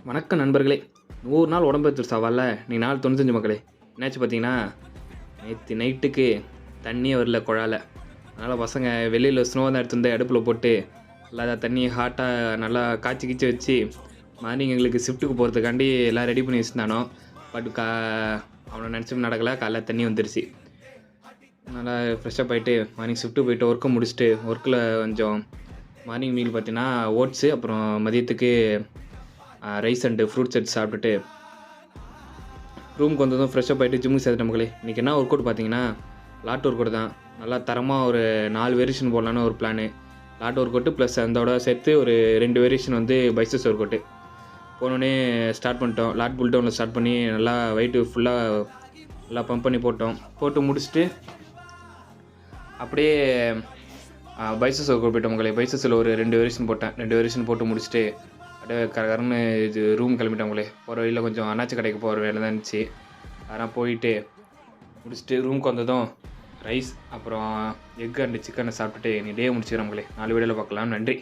வணக்கம் நண்பர்களே. 100 நாள் உடம்பேத்துற சவால்ல நீ நாள் 95 மக்களே. என்னாச்சு பார்த்தீங்கன்னா, நேத்து நைட்டுக்கு தண்ணியே வரல குழால. அதனால பசங்க வெளியில ஸ்னோ தான் எடுத்துட்டு வந்து அடுப்புல போட்டு, நல்லா தண்ணிய ஹாட்டா நல்லா காய்ச்சி கீச்சி வச்சு, மார்னிங் எங்களுக்கு ஷிஃப்ட்டுக்கு போறதுக்காண்டி எல்லாம் ரெடி பண்ணி வச்சிருந்தானோ. பட் அவன நெனச்சது நடக்கல. காலைல தண்ணி வந்துருச்சு. நல்லா ஃப்ரெஷ்ஷப் ஆயிட்டு மார்னிங் ஷிஃப்ட்டுக்கு போயிட்டு ஒர்க்க முடிச்சுட்டு, ஒர்க்கில கொஞ்சம் மார்னிங் மீல் பார்த்தீங்கன்னா, ஓட்ஸு அப்புறம் மதியத்துக்கு ரைஸ் அண்டு ஃப்ரூட்ஸ் எடுத்து சாப்பிட்டுட்டு ரூமுக்கு வந்ததும் ஃப்ரெஷ்ஷப் ஆகிட்டு ஜிம்முக்கு சேர்த்துட்டேன் மக்களே. இன்றைக்கி என்ன ஒர்க் அவுட் பார்த்தீங்கன்னா, லாட் ஒர்க் அவுட் தான். நல்லா தரமாக ஒரு 4 வேரியேஷன் போடலான்னு ஒரு plan. Lot work out plus அதோட சேர்த்து ஒரு 2 வேரியேஷன் வந்து பைசப்ஸ் ஒர்க் அவுட்டு. போனோடனே ஸ்டார்ட் பண்ணிட்டோம். லாட் புல் டவுனில் ஸ்டார்ட் பண்ணி நல்லா வெயிட்டு ஃபுல்லாக நல்லா பம்ப் பண்ணி போட்டு முடிச்சுட்டு அப்படியே பைசப்ஸ் ஒர்க் அவுட் போயிட்டோம் மக்களே. பைசப்ஸில் ஒரு 2 வேரியேஷன் போட்டேன். 2 வேரியேஷன் போட்டு முடிச்சுட்டு அப்படியே கரன்னு இது ரூம் கிளம்பிட்டோங்களே. போகிற வழியில் கொஞ்சம் அண்ணாச்சி கடைக்கு போகிற வேலை தான் இருந்துச்சு. அதெல்லாம் போயிட்டு முடிச்சுட்டு ரூமுக்கு வந்ததும் ரைஸ் அப்புறம் எக் அண்டு சிக்கனை சாப்பிட்டுட்டு நீ டே முடிச்சுக்கிறோங்களே. 4 வீடியோவில் பார்க்கலாம். நன்றி.